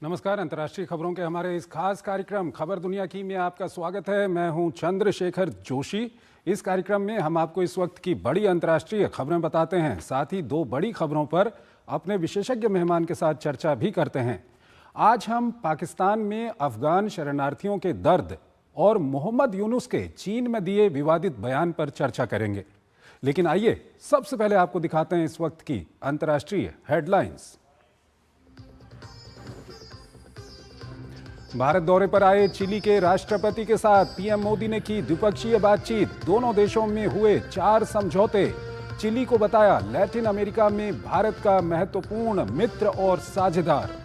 नमस्कार। अंतर्राष्ट्रीय खबरों के हमारे इस खास कार्यक्रम खबर दुनिया की में आपका स्वागत है। मैं हूं चंद्रशेखर जोशी। इस कार्यक्रम में हम आपको इस वक्त की बड़ी अंतर्राष्ट्रीय खबरें बताते हैं, साथ ही दो बड़ी खबरों पर अपने विशेषज्ञ मेहमान के साथ चर्चा भी करते हैं। आज हम पाकिस्तान में अफगान शरणार्थियों के दर्द और मोहम्मद यूनुस के चीन में दिए विवादित बयान पर चर्चा करेंगे। लेकिन आइए सबसे पहले आपको दिखाते हैं इस वक्त की अंतर्राष्ट्रीय हेडलाइंस। भारत दौरे पर आए चिली के राष्ट्रपति के साथ पीएम मोदी ने की द्विपक्षीय बातचीत। दोनों देशों में हुए 4 समझौते। चिली को बताया लैटिन अमेरिका में भारत का महत्वपूर्ण मित्र और साझेदार।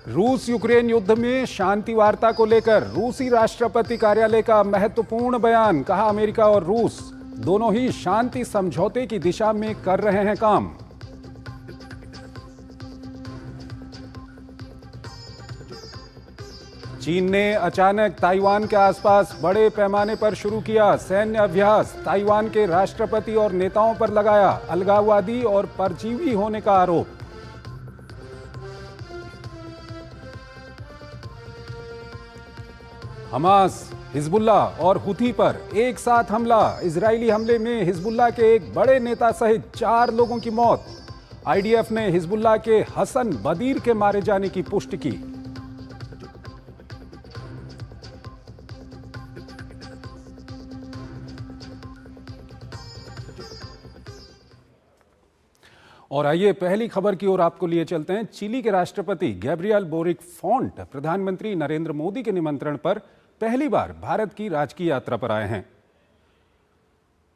रूस यूक्रेन युद्ध में शांति वार्ता को लेकर रूसी राष्ट्रपति कार्यालय का महत्वपूर्ण बयान। कहा अमेरिका और रूस दोनों ही शांति समझौते की दिशा में कर रहे हैं काम। चीन ने अचानक ताइवान के आसपास बड़े पैमाने पर शुरू किया सैन्य अभ्यास। ताइवान के राष्ट्रपति और नेताओं पर लगाया अलगाववादी और परजीवी होने का आरोप। हमास, हिजबुल्ला और हुथी पर एक साथ हमला। इजरायली हमले में हिजबुल्ला के एक बड़े नेता सहित 4 लोगों की मौत। आईडीएफ ने हिजबुल्ला के हसन बदीर के मारे जाने की पुष्टि की। और आइए पहली खबर की ओर आपको लिए चलते हैं। चिली के राष्ट्रपति गैब्रियल बोरिक फोंट प्रधानमंत्री नरेंद्र मोदी के निमंत्रण पर पहली बार भारत की राजकीय यात्रा पर आए हैं।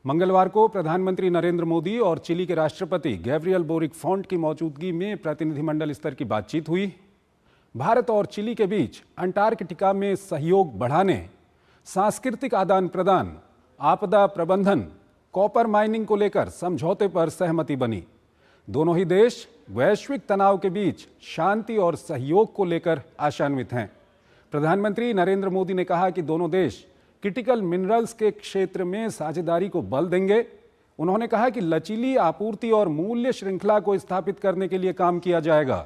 मंगलवार को प्रधानमंत्री नरेंद्र मोदी और चिली के राष्ट्रपति गैब्रियल बोरिक फोंट की मौजूदगी में प्रतिनिधिमंडल स्तर की बातचीत हुई। भारत और चिली के बीच अंटार्कटिका में सहयोग बढ़ाने, सांस्कृतिक आदान प्रदान, आपदा प्रबंधन, कॉपर माइनिंग को लेकर समझौते पर सहमति बनी। दोनों ही देश वैश्विक तनाव के बीच शांति और सहयोग को लेकर आशान्वित हैं। प्रधानमंत्री नरेंद्र मोदी ने कहा कि दोनों देश क्रिटिकल मिनरल्स के क्षेत्र में साझेदारी को बल देंगे। उन्होंने कहा कि लचीली आपूर्ति और मूल्य श्रृंखला को स्थापित करने के लिए काम किया जाएगा।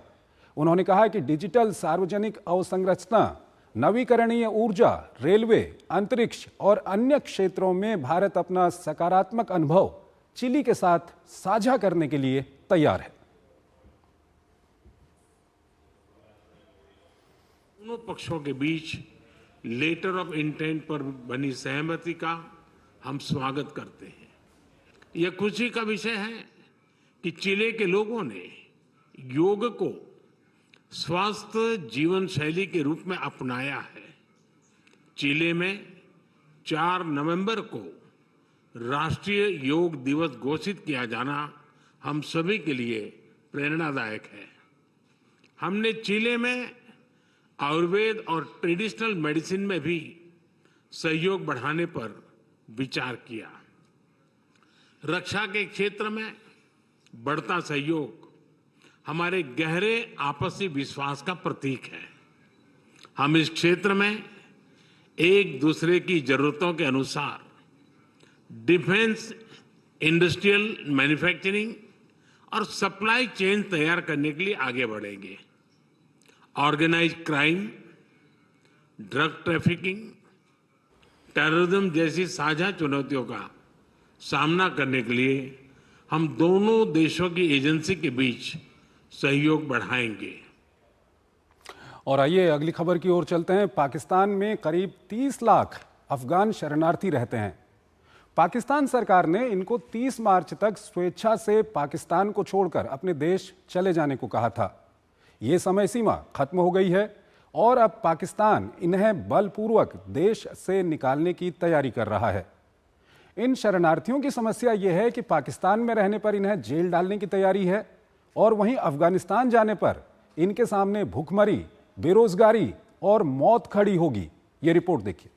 उन्होंने कहा कि डिजिटल सार्वजनिक अवसंरचना, नवीकरणीय ऊर्जा, रेलवे, अंतरिक्ष और अन्य क्षेत्रों में भारत अपना सकारात्मक अनुभव चिली के साथ साझा करने के लिए तैयार है। दोनों पक्षों के बीच लेटर ऑफ इंटेंट पर बनी सहमति का हम स्वागत करते हैं। यह खुशी का विषय है कि चिली के लोगों ने योग को स्वस्थ जीवन शैली के रूप में अपनाया है। चिली में 4 नवंबर को राष्ट्रीय योग दिवस घोषित किया जाना हम सभी के लिए प्रेरणादायक है। हमने चिली में आयुर्वेद और ट्रेडिशनल मेडिसिन में भी सहयोग बढ़ाने पर विचार किया। रक्षा के क्षेत्र में बढ़ता सहयोग हमारे गहरे आपसी विश्वास का प्रतीक है। हम इस क्षेत्र में एक दूसरे की जरूरतों के अनुसार डिफेंस, इंडस्ट्रियल मैन्युफैक्चरिंग और सप्लाई चेन तैयार करने के लिए आगे बढ़ेंगे। Organise crime, drug trafficking, terrorism जैसी साझा चुनौतियों का सामना करने के लिए हम दोनों देशों की एजेंसी के बीच सहयोग बढ़ाएंगे। और आइए अगली खबर की ओर चलते हैं। पाकिस्तान में करीब 30 लाख अफगान शरणार्थी रहते हैं। पाकिस्तान सरकार ने इनको 30 मार्च तक स्वेच्छा से पाकिस्तान को छोड़कर अपने देश चले जाने को कहा था। ये समय सीमा खत्म हो गई है और अब पाकिस्तान इन्हें बलपूर्वक देश से निकालने की तैयारी कर रहा है। इन शरणार्थियों की समस्या यह है कि पाकिस्तान में रहने पर इन्हें जेल डालने की तैयारी है और वहीं अफगानिस्तान जाने पर इनके सामने भूखमरी, बेरोजगारी और मौत खड़ी होगी। ये रिपोर्ट देखिए।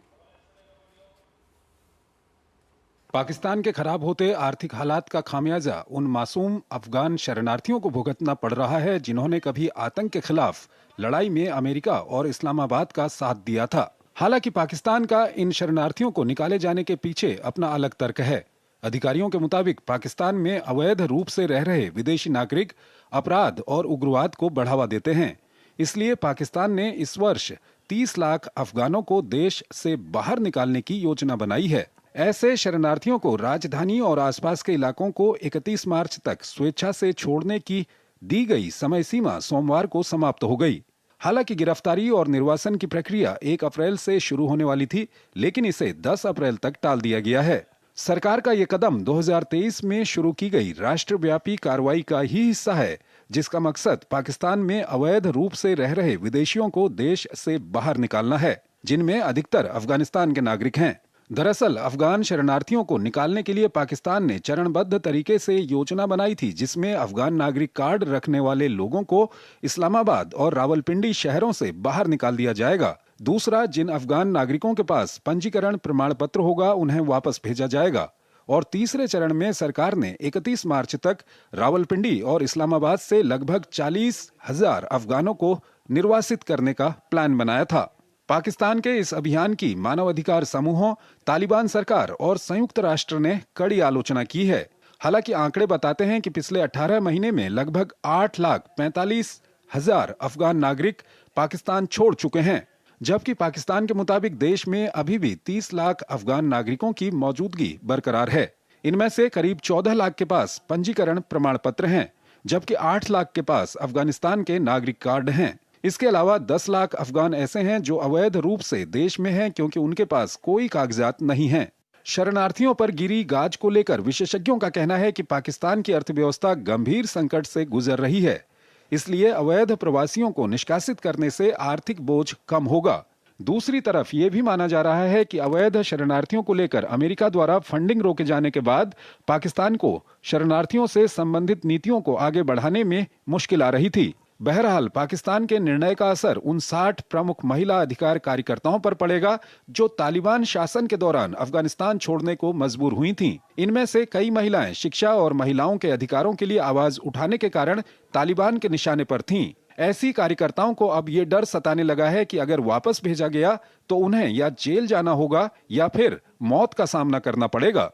पाकिस्तान के खराब होते आर्थिक हालात का खामियाजा उन मासूम अफगान शरणार्थियों को भुगतना पड़ रहा है जिन्होंने कभी आतंक के खिलाफ लड़ाई में अमेरिका और इस्लामाबाद का साथ दिया था। हालांकि पाकिस्तान का इन शरणार्थियों को निकाले जाने के पीछे अपना अलग तर्क है। अधिकारियों के मुताबिक पाकिस्तान में अवैध रूप से रह रहे विदेशी नागरिक अपराध और उग्रवाद को बढ़ावा देते हैं। इसलिए पाकिस्तान ने इस वर्ष 30 लाख अफगानों को देश से बाहर निकालने की योजना बनाई है। ऐसे शरणार्थियों को राजधानी और आसपास के इलाकों को 31 मार्च तक स्वेच्छा से छोड़ने की दी गई समय सीमा सोमवार को समाप्त हो गई। हालांकि गिरफ्तारी और निर्वासन की प्रक्रिया 1 अप्रैल से शुरू होने वाली थी, लेकिन इसे 10 अप्रैल तक टाल दिया गया है। सरकार का ये कदम 2023 में शुरू की गई राष्ट्रव्यापी कार्रवाई का ही हिस्सा है, जिसका मकसद पाकिस्तान में अवैध रूप से रह रहे विदेशियों को देश से बाहर निकालना है, जिनमें अधिकतर अफगानिस्तान के नागरिक हैं। दरअसल अफगान शरणार्थियों को निकालने के लिए पाकिस्तान ने चरणबद्ध तरीके से योजना बनाई थी, जिसमें अफगान नागरिक कार्ड रखने वाले लोगों को इस्लामाबाद और रावलपिंडी शहरों से बाहर निकाल दिया जाएगा। दूसरा, जिन अफगान नागरिकों के पास पंजीकरण प्रमाण पत्र होगा उन्हें वापस भेजा जाएगा। और तीसरे चरण में सरकार ने 31 मार्च तक रावलपिंडी और इस्लामाबाद से लगभग 40,000 अफगानों को निर्वासित करने का प्लान बनाया था। पाकिस्तान के इस अभियान की मानवाधिकार समूहों, तालिबान सरकार और संयुक्त राष्ट्र ने कड़ी आलोचना की है। हालांकि आंकड़े बताते हैं कि पिछले 18 महीने में लगभग 8,45,000 अफगान नागरिक पाकिस्तान छोड़ चुके हैं, जबकि पाकिस्तान के मुताबिक देश में अभी भी 30 लाख अफगान नागरिकों की मौजूदगी बरकरार है। इनमें से करीब 14 लाख के पास पंजीकरण प्रमाण पत्र हैं, जबकि 8 लाख के पास अफगानिस्तान के नागरिक कार्ड हैं। इसके अलावा 10 लाख अफगान ऐसे हैं जो अवैध रूप से देश में हैं, क्योंकि उनके पास कोई कागजात नहीं हैं। शरणार्थियों पर गिरी गाज को लेकर विशेषज्ञों का कहना है कि पाकिस्तान की अर्थव्यवस्था गंभीर संकट से गुजर रही है, इसलिए अवैध प्रवासियों को निष्कासित करने से आर्थिक बोझ कम होगा। दूसरी तरफ ये भी माना जा रहा है कि अवैध शरणार्थियों को लेकर अमेरिका द्वारा फंडिंग रोके जाने के बाद पाकिस्तान को शरणार्थियों से संबंधित नीतियों को आगे बढ़ाने में मुश्किल आ रही थी। बहरहाल पाकिस्तान के निर्णय का असर उन 60 प्रमुख महिला अधिकार कार्यकर्ताओं पर पड़ेगा जो तालिबान शासन के दौरान अफगानिस्तान छोड़ने को मजबूर हुई थीं। इनमें से कई महिलाएं शिक्षा और महिलाओं के अधिकारों के लिए आवाज उठाने के कारण तालिबान के निशाने पर थीं। ऐसी कार्यकर्ताओं को अब ये डर सताने लगा है कि अगर वापस भेजा गया तो उन्हें या जेल जाना होगा या फिर मौत का सामना करना पड़ेगा।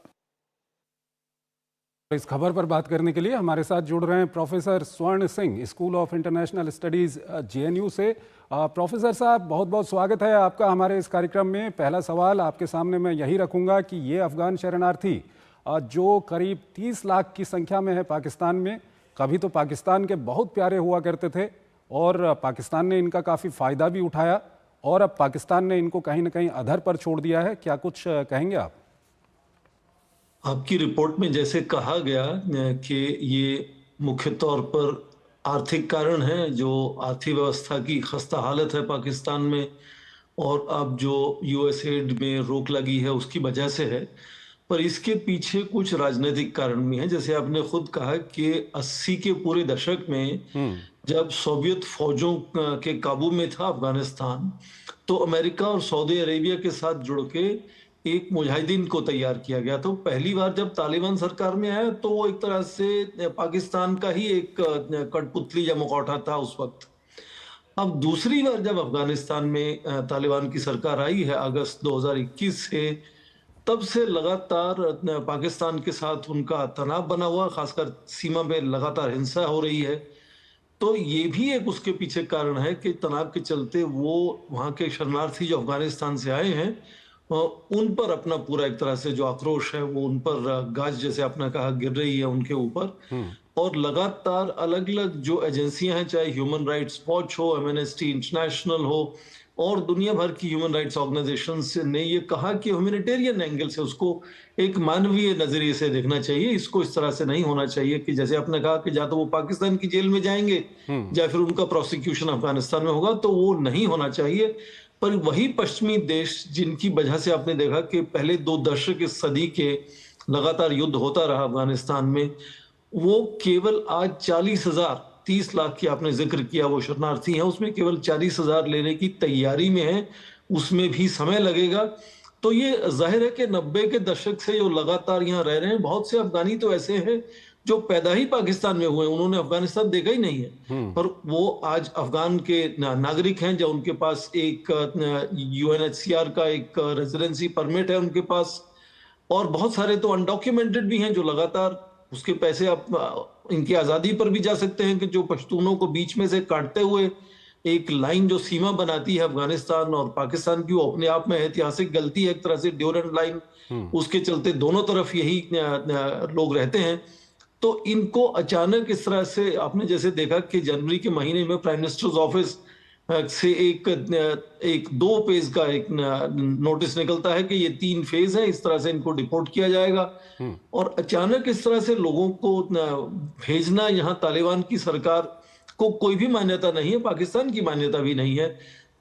इस खबर पर बात करने के लिए हमारे साथ जुड़ रहे हैं प्रोफेसर स्वर्ण Singh, school of international studies JNU से। प्रोफेसर साहब, बहुत बहुत स्वागत है आपका हमारे इस कार्यक्रम में। पहला सवाल आपके सामने मैं यही रखूंगा कि ये अफगान शरणार्थी जो करीब 30 लाख की संख्या में है पाकिस्तान में, कभी तो पाकिस्तान के बहुत प्यारे हुआ करते थे और पाकिस्तान ने इनका काफ़ी फ़ायदा भी उठाया और अब पाकिस्तान ने इनको कहीं ना कहीं अधर पर छोड़ दिया है। क्या कुछ कहेंगे आप? आपकी रिपोर्ट में जैसे कहा गया कि ये मुख्य तौर पर आर्थिक कारण है, जो आर्थिक व्यवस्था की खस्ता हालत है पाकिस्तान में, और अब जो USAID में रोक लगी है उसकी वजह से है। पर इसके पीछे कुछ राजनीतिक कारण भी हैं। जैसे आपने खुद कहा कि 80 के पूरे दशक में जब सोवियत फौजों के काबू में था अफगानिस्तान, तो अमेरिका और सऊदी अरेबिया के साथ जुड़ के एक मुजाहिदीन को तैयार किया गया। तो पहली बार जब तालिबान सरकार में आया तो वो एक तरह से पाकिस्तान का ही एक कठपुतली या मुखौटा था उस वक्त। अब दूसरी बार जब अफगानिस्तान में तालिबान की सरकार आई है अगस्त 2021 से, तब से लगातार पाकिस्तान के साथ उनका तनाव बना हुआ, खासकर सीमा में लगातार हिंसा हो रही है। तो ये भी एक उसके पीछे कारण है कि तनाव के चलते वो वहाँ के शरणार्थी जो अफगानिस्तान से आए हैं उन पर अपना पूरा एक तरह से जो आक्रोश है वो उन पर गाज, जैसे आपने कहा, गिर रही है उनके ऊपर। और लगातार अलग अलग जो एजेंसियां हैं, चाहे ह्यूमन राइट्स वॉच हो, एमनेस्टी इंटरनेशनल हो और दुनिया भर की ह्यूमन राइट्स ऑर्गेनाइजेशंस ने ये कहा कि ह्यूमैनिटेरियन एंगल से उसको एक मानवीय नजरिए से देखना चाहिए। इसको इस तरह से नहीं होना चाहिए कि जैसे आपने कहा कि या तो वो पाकिस्तान की जेल में जाएंगे या फिर उनका प्रोसिक्यूशन अफगानिस्तान में होगा, तो वो नहीं होना चाहिए। पर वही पश्चिमी देश जिनकी वजह से आपने देखा कि पहले 2 दशक इस सदी के लगातार युद्ध होता रहा अफगानिस्तान में, वो केवल आज 40,000, 30 लाख की आपने जिक्र किया वो शरणार्थी हैं, उसमें केवल 40,000 लेने की तैयारी में है, उसमें भी समय लगेगा। तो ये जाहिर है कि 90 के दशक से जो लगातार यहाँ रह रहे हैं, बहुत से अफगानी तो ऐसे हैं जो पैदा ही पाकिस्तान में हुए, उन्होंने अफगानिस्तान देखा ही नहीं है, पर वो आज अफगान के नागरिक हैं, जो उनके पास एक UNHCR का एक रेजिडेंसी परमिट है उनके पास, और बहुत सारे तो अनडॉक्यूमेंटेड भी हैं जो लगातार उसके पैसे आप इनकी आजादी पर भी जा सकते हैं कि जो पश्तूनों को बीच में से काटते हुए एक लाइन जो सीमा बनाती है अफगानिस्तान और पाकिस्तान की, वो अपने आप में ऐतिहासिक गलती है, एक तरह से ड्यूरेंट लाइन, उसके चलते दोनों तरफ यही लोग रहते हैं। तो इनको अचानक इस तरह से आपने जैसे देखा कि जनवरी के महीने में प्राइम मिनिस्टर्स ऑफिस से एक 2 पेज का एक नोटिस निकलता है कि ये 3 फेज है, इस तरह से इनको डिपोर्ट किया जाएगा। और अचानक इस तरह से लोगों को भेजना, यहाँ तालिबान की सरकार को कोई भी मान्यता नहीं है, पाकिस्तान की मान्यता भी नहीं है,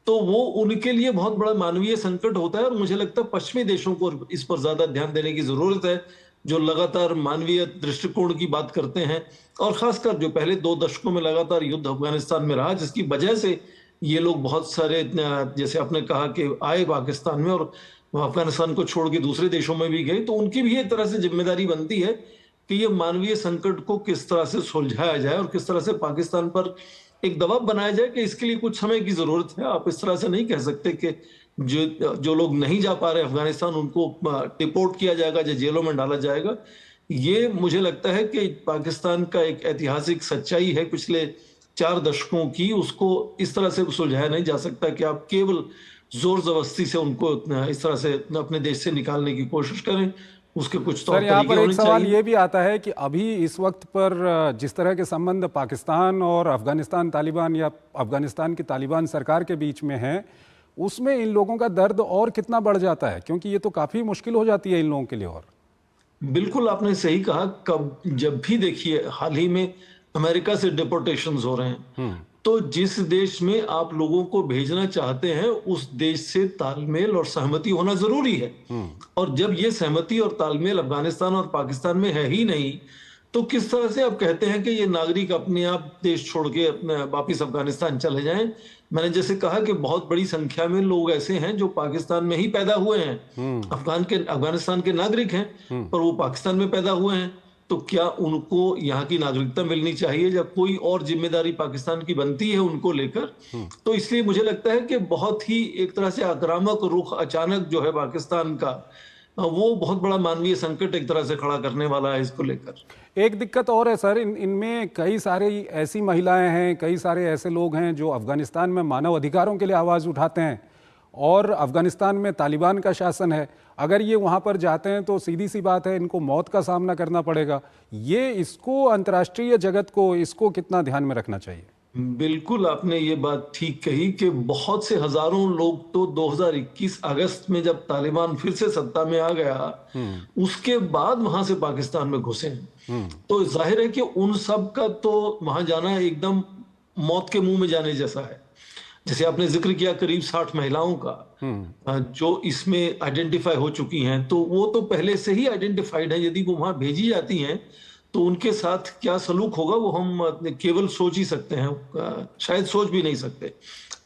तो वो उनके लिए बहुत बड़ा मानवीय संकट होता है। और मुझे लगता है पश्चिमी देशों को इस पर ज्यादा ध्यान देने की जरूरत है, जो लगातार मानवीय दृष्टिकोण की बात करते हैं, और खासकर जो पहले 2 दशकों में लगातार युद्ध अफगानिस्तान में रहा, जिसकी वजह से ये लोग बहुत सारे, जैसे आपने कहा कि आए पाकिस्तान में और अफगानिस्तान को छोड़ के दूसरे देशों में भी गए, तो उनकी भी एक तरह से जिम्मेदारी बनती है कि ये मानवीय संकट को किस तरह से सुलझाया जाए और किस तरह से पाकिस्तान पर एक दबाव बनाया जाए कि इसके लिए कुछ समय की जरूरत है। आप इस तरह से नहीं कह सकते कि जो लोग नहीं जा पा रहे अफगानिस्तान उनको डिपोर्ट किया जाएगा या जेलों में डाला जाएगा। ये मुझे लगता है कि पाकिस्तान का एक ऐतिहासिक सच्चाई है पिछले 4 दशकों की, उसको इस तरह से सुलझाया नहीं जा सकता कि आप केवल जोर जबरदस्ती से उनको इस तरह से अपने देश से निकालने की कोशिश करें। उसके कुछ सर, यहाँ पर एक सवाल ये भी आता है कि अभी इस वक्त पर जिस तरह के संबंध पाकिस्तान और अफगानिस्तान तालिबान या अफगानिस्तान की तालिबान सरकार के बीच में है, उसमें इन लोगों का दर्द और कितना बढ़ जाता है, क्योंकि ये तो काफी मुश्किल हो जाती है इन लोगों के लिए। और बिल्कुल आपने सही कहा, जब भी देखिए हाल ही में अमेरिका से डिपोर्टेशंस हो रहे हैं, तो जिस देश में आप लोगों को भेजना चाहते हैं उस देश से तालमेल और सहमति होना जरूरी है। और जब ये सहमति और तालमेल अफगानिस्तान और पाकिस्तान में है ही नहीं, तो किस तरह से आप कहते हैं कि ये नागरिक अपने आप देश छोड़ के वापिस अफगानिस्तान चले जाएं। मैंने जैसे कहा कि बहुत बड़ी संख्या में लोग ऐसे हैं जो पाकिस्तान में ही पैदा हुए हैं, अफगानिस्तान के नागरिक हैं, पर वो पाकिस्तान में पैदा हुए हैं, तो क्या उनको यहाँ की नागरिकता मिलनी चाहिए या कोई और जिम्मेदारी पाकिस्तान की बनती है उनको लेकर। तो इसलिए मुझे लगता है कि बहुत ही एक तरह से आक्रामक रुख अचानक जो है पाकिस्तान का, वो बहुत बड़ा मानवीय संकट एक तरह से खड़ा करने वाला है इसको लेकर। एक दिक्कत और है सर, इनमें कई सारी ऐसी महिलाएं हैं, कई सारे ऐसे लोग हैं जो अफगानिस्तान में मानव अधिकारों के लिए आवाज़ उठाते हैं, और अफगानिस्तान में तालिबान का शासन है। अगर ये वहाँ पर जाते हैं तो सीधी सी बात है इनको मौत का सामना करना पड़ेगा। ये इसको अंतर्राष्ट्रीय जगत को इसको कितना ध्यान में रखना चाहिए? बिल्कुल आपने ये बात ठीक कही कि बहुत से हजारों लोग तो 2021 अगस्त में जब तालिबान फिर से सत्ता में आ गया, उसके बाद वहां से पाकिस्तान में घुसे हैं। तो जाहिर है कि उन सब का तो वहां जाना एकदम मौत के मुंह में जाने जैसा है। जैसे आपने जिक्र किया करीब 60 महिलाओं का जो इसमें आइडेंटिफाई हो चुकी हैं, तो वो तो पहले से ही आइडेंटिफाइड है। यदि वो वहां भेजी जाती हैं तो उनके साथ क्या सलूक होगा वो हम केवल सोच ही सकते हैं, शायद सोच भी नहीं सकते।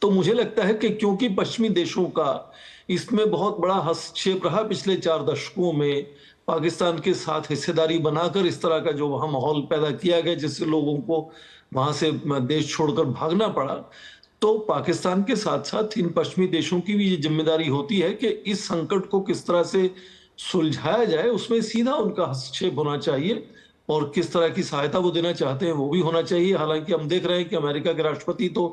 तो मुझे लगता है कि क्योंकि पश्चिमी देशों का इसमें बहुत बड़ा हस्तक्षेप रहा पिछले 4 दशकों में, पाकिस्तान के साथ हिस्सेदारी बनाकर इस तरह का जो वहां माहौल पैदा किया गया जिससे लोगों को वहां से देश छोड़कर भागना पड़ा, तो पाकिस्तान के साथ साथ इन पश्चिमी देशों की भी ये जिम्मेदारी होती है कि इस संकट को किस तरह से सुलझाया जाए, उसमें सीधा उनका हस्तक्षेप होना चाहिए और किस तरह की सहायता वो देना चाहते हैं वो भी होना चाहिए। हालांकि हम देख रहे हैं कि अमेरिका के राष्ट्रपति तो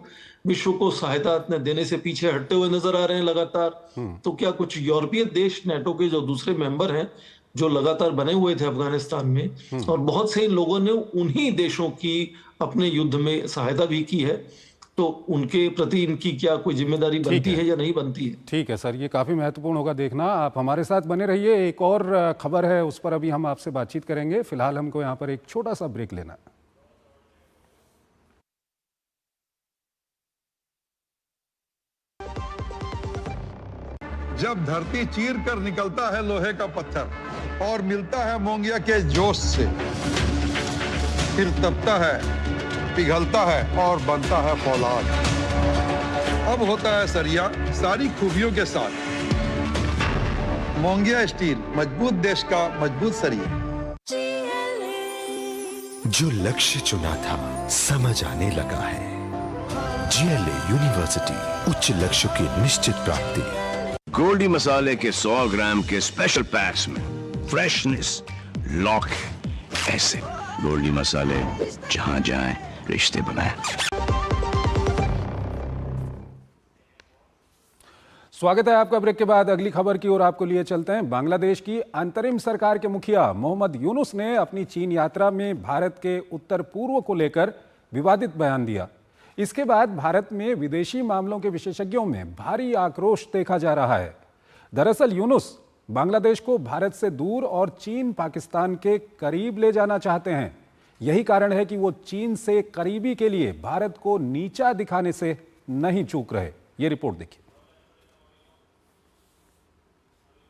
विश्व को सहायता देने से पीछे हटते हुए नजर आ रहे हैं लगातार। तो क्या कुछ यूरोपीय देश नेटो के जो दूसरे मेंबर हैं जो लगातार बने हुए थे अफगानिस्तान में, और बहुत से लोगों ने उन्हीं देशों की अपने युद्ध में सहायता भी की है, तो उनके प्रति इनकी क्या कोई जिम्मेदारी बनती है या नहीं बनती है? ठीक है सर, ये काफ़ी महत्वपूर्ण होगा देखना। आप हमारे साथ बने रहिए। एक और खबर है उस पर अभी हम आपसे बातचीत करेंगे। फिलहाल हमको यहाँ पर एक छोटा सा ब्रेक लेना है। जब धरती चीर कर निकलता है लोहे का पत्थर और मिलता है मोंगिया के जोश से, फिर तपता है, पिघलता है और बनता है फौलाद। अब होता है सरिया सारी खूबियों के साथ। मोंगिया स्टील, मजबूत देश का मजबूत सरिया। जो लक्ष्य चुना था समझ आने लगा है। GLA यूनिवर्सिटी, उच्च लक्ष्य की निश्चित प्राप्ति। गोल्डी मसाले के 100 ग्राम के स्पेशल पैक्स में फ्रेशनेस लॉक है। ऐसे गोल्डी मसाले जहां जाएं रिश्ते बनाएं। स्वागत है आपका। ब्रेक के बाद अगली खबर की ओर आपको लिए चलते हैं। बांग्लादेश की अंतरिम सरकार के मुखिया मोहम्मद यूनुस ने अपनी चीन यात्रा में भारत के उत्तर पूर्व को लेकर विवादित बयान दिया। इसके बाद भारत में विदेशी मामलों के विशेषज्ञों में भारी आक्रोश देखा जा रहा है। दरअसल यूनुस बांग्लादेश को भारत से दूर और चीन पाकिस्तान के करीब ले जाना चाहते हैं। यही कारण है कि वो चीन से करीबी के लिए भारत को नीचा दिखाने से नहीं चूक रहे। ये रिपोर्ट देखिए।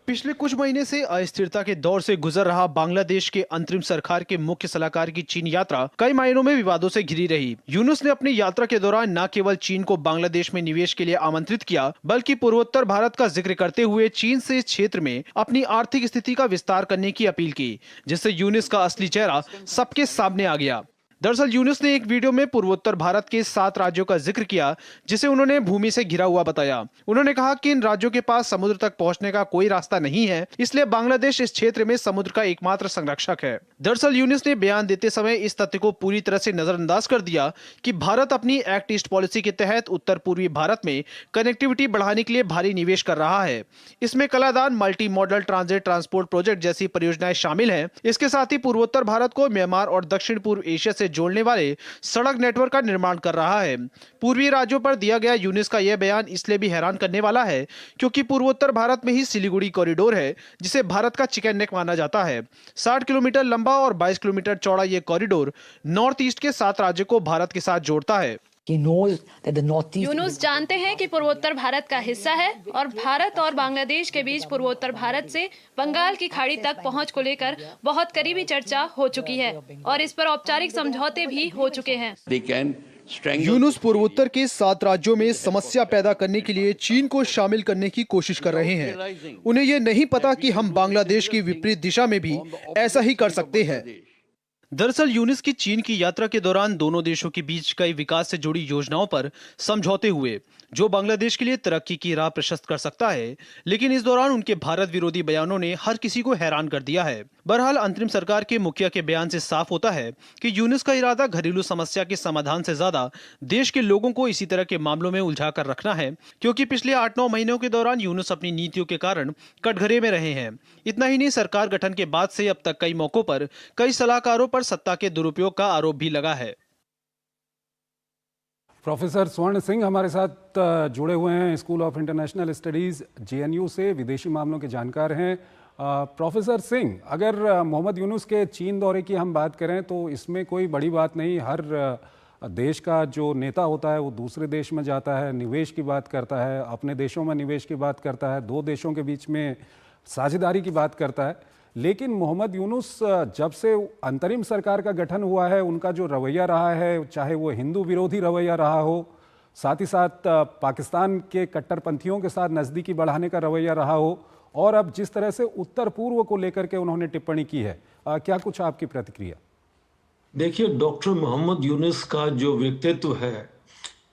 पिछले कुछ महीने से अस्थिरता के दौर से गुजर रहा बांग्लादेश के अंतरिम सरकार के मुख्य सलाहकार की चीन यात्रा कई मायनों में विवादों से घिरी रही। यूनुस ने अपनी यात्रा के दौरान न केवल चीन को बांग्लादेश में निवेश के लिए आमंत्रित किया, बल्कि पूर्वोत्तर भारत का जिक्र करते हुए चीन से इस क्षेत्र में अपनी आर्थिक स्थिति का विस्तार करने की अपील की, जिससे यूनुस का असली चेहरा सबके सामने आ गया। दरअसल यूनुस ने एक वीडियो में पूर्वोत्तर भारत के 7 राज्यों का जिक्र किया, जिसे उन्होंने भूमि से घिरा हुआ बताया। उन्होंने कहा कि इन राज्यों के पास समुद्र तक पहुंचने का कोई रास्ता नहीं है, इसलिए बांग्लादेश इस क्षेत्र में समुद्र का एकमात्र संरक्षक है। दरअसल यूनुस ने बयान देते समय इस तथ्य को पूरी तरह से नजरअंदाज कर दिया कि भारत अपनी एक्ट ईस्ट पॉलिसी के तहत उत्तर पूर्वी भारत में कनेक्टिविटी बढ़ाने के लिए भारी निवेश कर रहा है। इसमें Kaladan multi modal transit transport project जैसी परियोजनाएं शामिल हैं। इसके साथ ही पूर्वोत्तर भारत को म्यांमार और दक्षिण पूर्व एशिया से जोड़ने वाले सड़क नेटवर्क का निर्माण कर रहा है। पूर्वी राज्यों पर दिया गया यूनुस का यह बयान इसलिए भी हैरान करने वाला है क्योंकि पूर्वोत्तर भारत में ही सिलीगुड़ी कॉरिडोर है, जिसे भारत का चिकन नेक माना जाता है। 60 किलोमीटर लंबा और 22 किलोमीटर चौड़ा यह कॉरिडोर नॉर्थ ईस्ट के 7 राज्यों को भारत के साथ जोड़ता है। यूनुस जानते हैं कि पूर्वोत्तर भारत का हिस्सा है और भारत और बांग्लादेश के बीच पूर्वोत्तर भारत से बंगाल की खाड़ी तक पहुंच को लेकर बहुत करीबी चर्चा हो चुकी है और इस पर औपचारिक समझौते भी हो चुके हैं। यूनुस पूर्वोत्तर के 7 राज्यों में समस्या पैदा करने के लिए चीन को शामिल करने की कोशिश कर रहे हैं। उन्हें यह नहीं पता कि हम बांग्लादेश की विपरीत दिशा में भी ऐसा ही कर सकते हैं। दरअसल यूनुस की चीन की यात्रा के दौरान दोनों देशों के बीच कई विकास से जुड़ी योजनाओं पर समझौते हुए, जो बांग्लादेश के लिए तरक्की की राह प्रशस्त कर सकता है। लेकिन इस दौरान उनके भारत विरोधी बयानों ने हर किसी को हैरान कर दिया है। बहरहाल अंतरिम सरकार के मुखिया के बयान से साफ होता है कि यूनुस का इरादा घरेलू समस्या के समाधान से ज्यादा देश के लोगों को इसी तरह के मामलों में उलझा कर रखना है, क्योंकि पिछले 8-9 महीनों के दौरान यूनुस अपनी नीतियों के कारण कटघरे में रहे हैं। इतना ही नहीं, सरकार गठन के बाद से अब तक कई मौकों पर कई सलाहकारों पर सत्ता के दुरुपयोग का आरोप भी लगा है। प्रोफेसर स्वर्ण सिंह हमारे साथ जुड़े हुए हैं, school of international studies JNU से विदेशी मामलों के जानकार हैं। प्रोफेसर सिंह, अगर मोहम्मद यूनुस के चीन दौरे की हम बात करें तो इसमें कोई बड़ी बात नहीं। हर देश का जो नेता होता है वो दूसरे देश में जाता है, निवेश की बात करता है, अपने देशों में निवेश की बात करता है, 2 देशों के बीच में साझेदारी की बात करता है। लेकिन मोहम्मद यूनुस जब से अंतरिम सरकार का गठन हुआ है, उनका जो रवैया रहा है, चाहे वो हिंदू विरोधी रवैया रहा हो, साथ ही साथ पाकिस्तान के कट्टरपंथियों के साथ नज़दीकी बढ़ाने का रवैया रहा हो, और अब जिस तरह से उत्तर पूर्व को लेकर के उन्होंने टिप्पणी की है, क्या कुछ आपकी प्रतिक्रिया? देखिए, डॉक्टर मोहम्मद यूनुस का जो व्यक्तित्व है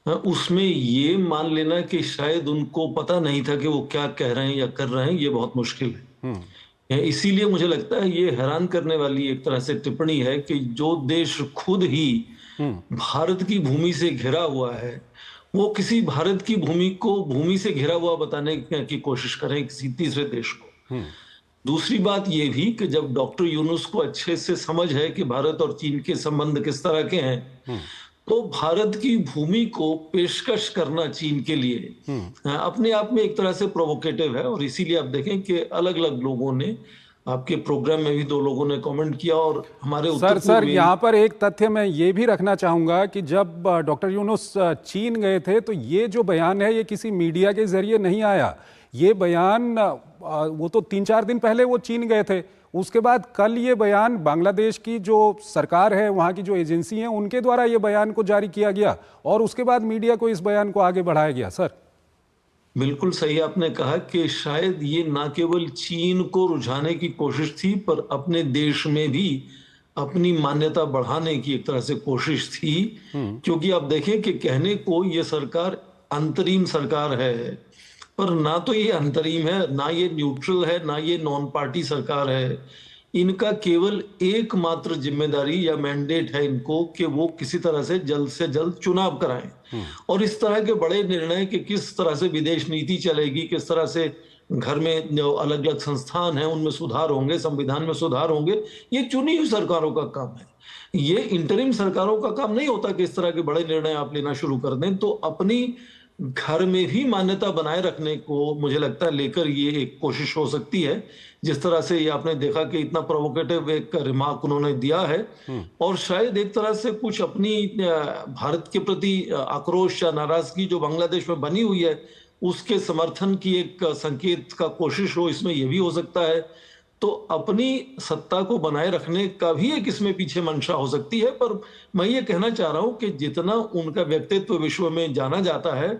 उसमें ये मान लेना कि शायद उनको पता नहीं था कि वो क्या कह रहे हैं या कर रहे हैं, ये बहुत मुश्किल है। इसीलिए मुझे लगता है ये हैरान करने वाली एक तरह से टिप्पणी है कि जो देश खुद ही भारत की भूमि से घिरा हुआ है, वो किसी भारत की भूमि को भूमि से घिरा हुआ बताने की कोशिश करें किसी तीसरे देश को। दूसरी बात ये भी कि जब डॉक्टर यूनुस को अच्छे से समझ है कि भारत और चीन के संबंध किस तरह के हैं, तो भारत की भूमि को पेशकश करना चीन के लिए अपने आप में एक तरह से प्रोवोकेटिव है। और इसीलिए आप देखें कि अलग अलग लोगों ने, आपके प्रोग्राम में भी 2 लोगों ने कमेंट किया और हमारे सर यहाँ पर एक तथ्य मैं ये भी रखना चाहूंगा कि जब डॉक्टर यूनुस चीन गए थे तो ये जो बयान है ये किसी मीडिया के जरिए नहीं आया। ये बयान वो तो 3-4 दिन पहले वो चीन गए थे, उसके बाद कल ये बयान बांग्लादेश की जो सरकार है, वहाँ की जो एजेंसी है, उनके द्वारा ये बयान को जारी किया गया और उसके बाद मीडिया को इस बयान को आगे बढ़ाया गया। सर बिल्कुल सही आपने कहा कि शायद ये ना केवल चीन को रुझाने की कोशिश थी, पर अपने देश में भी अपनी मान्यता बढ़ाने की एक तरह से कोशिश थी। क्योंकि आप देखें कि कहने को ये सरकार अंतरिम सरकार है, पर ना तो ये अंतरिम है, ना ये न्यूट्रल है, ना ये नॉन पार्टी सरकार है। इनका केवल एकमात्र जिम्मेदारी या मैंडेट है इनको कि वो किसी तरह से जल्द चुनाव कराएं। और इस तरह के बड़े निर्णय कि किस तरह से विदेश नीति चलेगी, किस तरह से घर में जो अलग अलग संस्थान हैं उनमें सुधार होंगे, संविधान में सुधार होंगे, ये चुनी हुई सरकारों का काम है। ये इंटरिम सरकारों का काम नहीं होता कि इस तरह के बड़े निर्णय आप लेना शुरू कर दें। तो अपनी घर में भी मान्यता बनाए रखने को मुझे लगता है लेकर ये एक कोशिश हो सकती है। जिस तरह से ये आपने देखा कि इतना प्रोवोकेटिव एक रिमार्क उन्होंने दिया है, और शायद एक तरह से कुछ अपनी भारत के प्रति आक्रोश या नाराजगी जो बांग्लादेश में बनी हुई है उसके समर्थन की एक संकेत का कोशिश हो, इसमें यह भी हो सकता है। तो अपनी सत्ता को बनाए रखने का भी एक इसमें पीछे मंशा हो सकती है। पर मैं ये कहना चाह रहा हूं कि जितना उनका व्यक्तित्व विश्व में जाना जाता है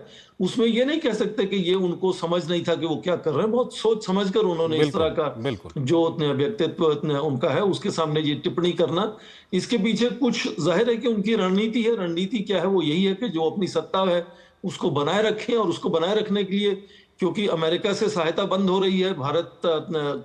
उसमें ये नहीं कह सकते कि ये उनको समझ नहीं था कि वो क्या कर रहे हैं। बहुत सोच समझकर उन्होंने इस तरह का जो व्यक्तित्व उनका है उसके सामने ये टिप्पणी करना, इसके पीछे कुछ जाहिर है कि उनकी रणनीति है। रणनीति क्या है? वो यही है कि जो अपनी सत्ता है उसको बनाए रखें, और उसको बनाए रखने के लिए क्योंकि अमेरिका से सहायता बंद हो रही है, भारत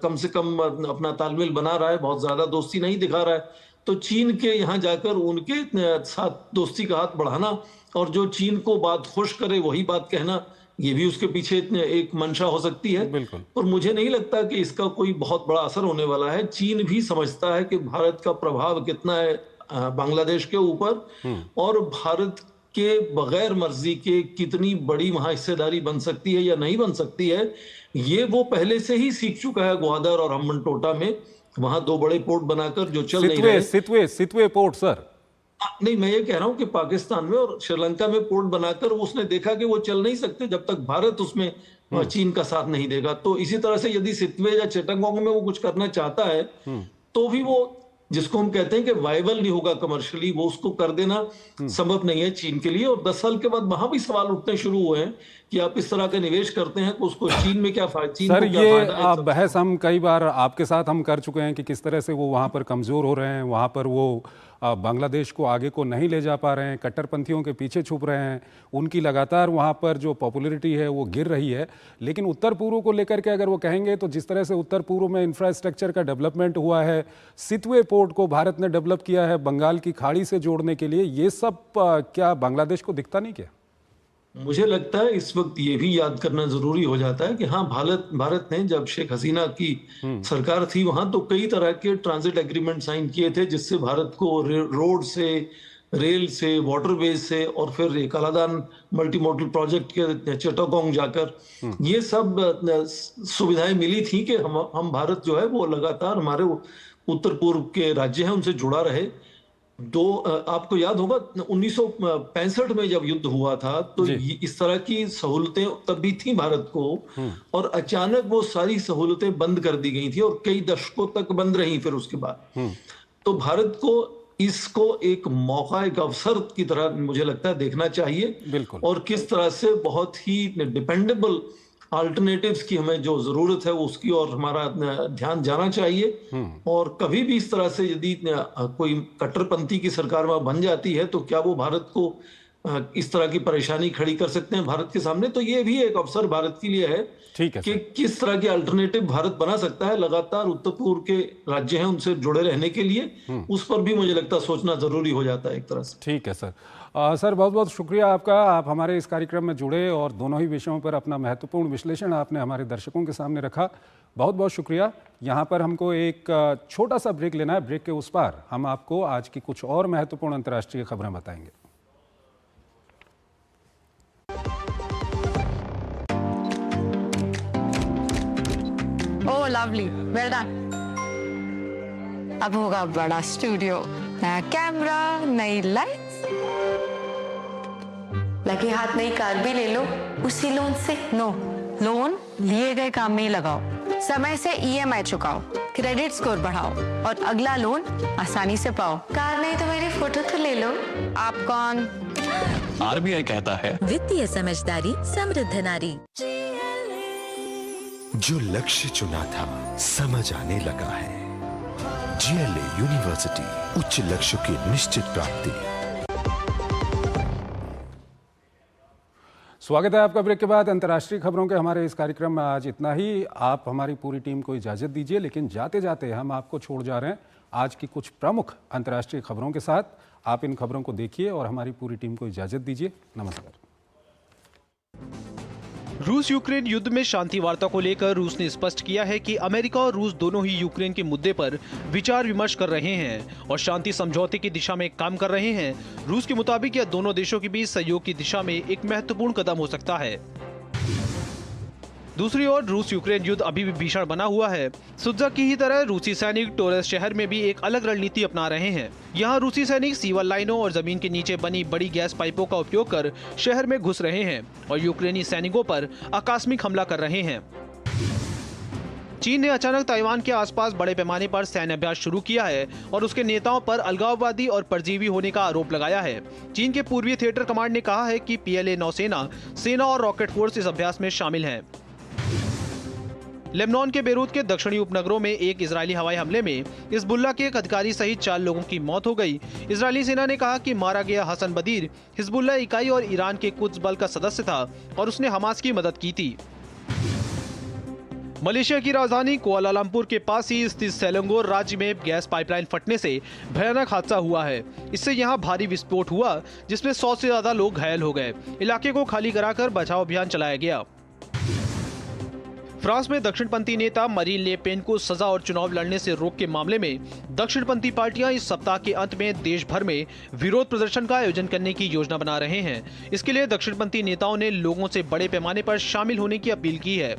कम से कम अपना तालमेल बना रहा है, बहुत ज्यादा दोस्ती नहीं दिखा रहा है, तो चीन के यहाँ जाकर उनके साथ दोस्ती का हाथ बढ़ाना और जो चीन को बात खुश करे वही बात कहना, ये भी उसके पीछे एक मंशा हो सकती है। और मुझे नहीं लगता कि इसका कोई बहुत बड़ा असर होने वाला है। चीन भी समझता है कि भारत का प्रभाव कितना है बांग्लादेश के ऊपर, और भारत के बगैर मर्जी के कितनी बड़ी वहां हिस्सेदारी बन सकती है या नहीं बन सकती है, ये वो पहले से ही सीख चुका है। ग्वादर और हम्बनटोटा में वहां 2 बड़े पोर्ट बनाकर जो चल नहीं रहे। सितवे पोर्ट सर नहीं, मैं ये कह रहा हूं कि पाकिस्तान में और श्रीलंका में पोर्ट बनाकर उसने देखा कि वो चल नहीं सकते जब तक भारत उसमें चीन का साथ नहीं देगा। तो इसी तरह से यदि सितवे या चिटागोंग में वो कुछ करना चाहता है तो भी वो जिसको हम कहते हैं कि वायबल नहीं होगा कमर्शियली, वो उसको कर देना संभव नहीं है चीन के लिए। और 10 साल के बाद वहां भी सवाल उठने शुरू हुए हैं कि आप इस तरह का निवेश करते हैं तो उसको चीन में क्या फायदा। सर ये बहस हम कई बार आपके साथ हम कर चुके हैं कि किस तरह से वो वहां पर कमजोर हो रहे हैं, वहां पर वो बांग्लादेश को आगे को नहीं ले जा पा रहे हैं, कट्टरपंथियों के पीछे छुप रहे हैं, उनकी लगातार वहाँ पर जो पॉपुलैरिटी है वो गिर रही है। लेकिन उत्तर पूर्व को लेकर के अगर वो कहेंगे तो जिस तरह से उत्तर पूर्व में इंफ्रास्ट्रक्चर का डेवलपमेंट हुआ है, सितवे पोर्ट को भारत ने डेवलप किया है बंगाल की खाड़ी से जोड़ने के लिए, ये सब क्या बांग्लादेश को दिखता नहीं क्या? मुझे लगता है इस वक्त ये भी याद करना जरूरी हो जाता है कि हाँ, भारत ने जब शेख हसीना की सरकार थी वहां तो कई तरह के ट्रांजिट एग्रीमेंट साइन किए थे जिससे भारत को रोड से, रेल से, वाटरवेज से और फिर कालादान मल्टीमोडल प्रोजेक्ट के चिटागोंग जाकर ये सब सुविधाएं मिली थी कि हम भारत जो है वो लगातार हमारे उत्तर पूर्व के राज्य हैं उनसे जुड़ा रहे। आपको याद होगा 1965 में जब युद्ध हुआ था तो इस तरह की सहूलतें तब भी थी भारत को, और अचानक वो सारी सहूलतें बंद कर दी गई थी और कई दशकों तक बंद रही फिर उसके बाद। तो भारत को इसको एक मौका, एक अवसर की तरह मुझे लगता है देखना चाहिए, और किस तरह से बहुत ही डिपेंडेबल अल्टरनेटिव्स की हमें जो जरूरत है उसकी और हमारा ध्यान जाना चाहिए। और कभी भी इस तरह से यदि कोई कट्टरपंथी की सरकार वहां बन जाती है तो क्या वो भारत को इस तरह की परेशानी खड़ी कर सकते हैं भारत के सामने। तो ये भी एक अवसर भारत के लिए है कि किस तरह की अल्टरनेटिव भारत बना सकता है। लगातार उत्तर पूर्व के राज्य हैं उनसे जुड़े रहने के लिए, उस पर भी मुझे लगता है सोचना जरूरी हो जाता है एक तरह से। ठीक है सर। सर बहुत बहुत शुक्रिया आपका, आप हमारे इस कार्यक्रम में जुड़े और दोनों ही विषयों पर अपना महत्वपूर्ण विश्लेषण आपने हमारे दर्शकों के सामने रखा। बहुत बहुत शुक्रिया। यहाँ पर हमको एक छोटा सा ब्रेक लेना है, ब्रेक के उस पार हम आपको आज की कुछ और महत्वपूर्ण अंतर्राष्ट्रीय खबरें बताएंगे। ओह लवली, वेल डन। अब होगा बड़ा स्टूडियो, नया कैमरा, नई लाइट्स, लगे हाथ नई कार भी ले लो उसी लोन से। नो, लोन लिए गए काम में ही लगाओ, समय से EMI चुकाओ, क्रेडिट स्कोर बढ़ाओ और अगला लोन आसानी से पाओ। कार नहीं तो मेरी फोटो तो ले लो। आप कौन? RBI कहता है वित्तीय समझदारी समृद्ध नारी। जो लक्ष्य चुना था समझ आने लगा है। GLA यूनिवर्सिटी, उच्च लक्ष्य की निश्चित प्राप्ति। स्वागत है आपका। ब्रेक के बाद अंतर्राष्ट्रीय खबरों के हमारे इस कार्यक्रम में आज इतना ही। आप हमारी पूरी टीम को इजाजत दीजिए, लेकिन जाते जाते हम आपको छोड़ जा रहे हैं आज की कुछ प्रमुख अंतर्राष्ट्रीय खबरों के साथ। आप इन खबरों को देखिए और हमारी पूरी टीम को इजाजत दीजिए। नमस्कार। रूस यूक्रेन युद्ध में शांति वार्ता को लेकर रूस ने स्पष्ट किया है कि अमेरिका और रूस दोनों ही यूक्रेन के मुद्दे पर विचार विमर्श कर रहे हैं और शांति समझौते की दिशा में काम कर रहे हैं। रूस के मुताबिक यह दोनों देशों के बीच सहयोग की दिशा में एक महत्वपूर्ण कदम हो सकता है। दूसरी ओर रूस यूक्रेन युद्ध अभी भी भीषण बना हुआ है। सुत्जा की ही तरह रूसी सैनिक टोरेस शहर में भी एक अलग रणनीति अपना रहे हैं। यहाँ रूसी सैनिक सीवर लाइनों और जमीन के नीचे बनी बड़ी गैस पाइपों का उपयोग कर शहर में घुस रहे हैं और यूक्रेनी सैनिकों पर आकस्मिक हमला कर रहे हैं। चीन ने अचानक ताइवान के आसपास बड़े पैमाने पर सैन्य अभ्यास शुरू किया है और उसके नेताओं पर अलगाववादी और परजीवी होने का आरोप लगाया है। चीन के पूर्वी थिएटर कमांड ने कहा है कि PLA नौसेना, सेना और रॉकेट फोर्स इस अभ्यास में शामिल हैं। लेबनान के बेरूत के दक्षिणी उपनगरों में एक इजरायली हवाई हमले में हिजबुल्लाह के एक अधिकारी सहित 4 लोगों की मौत हो गई। इजरायली सेना ने कहा कि मारा गया हसन बदीर हिजबुल्लाह इकाई और ईरान के कुद्स बल का सदस्य था और उसने हमास की मदद की थी। मलेशिया की राजधानी कुआलालंपुर के पास ही स्थित सेलंगोर राज्य में गैस पाइपलाइन फटने से भयानक हादसा हुआ है। इससे यहां भारी विस्फोट हुआ जिसमें 100 से ज्यादा लोग घायल हो गए। इलाके को खाली कराकर बचाव अभियान चलाया गया। फ्रांस में दक्षिणपंथी नेता मरीन ले पेन को सजा और चुनाव लड़ने से रोक के मामले में दक्षिणपंथी पार्टियां इस सप्ताह के अंत में देश भर में विरोध प्रदर्शन का आयोजन करने की योजना बना रहे हैं। इसके लिए दक्षिणपंथी नेताओं ने लोगों से बड़े पैमाने पर शामिल होने की अपील की है।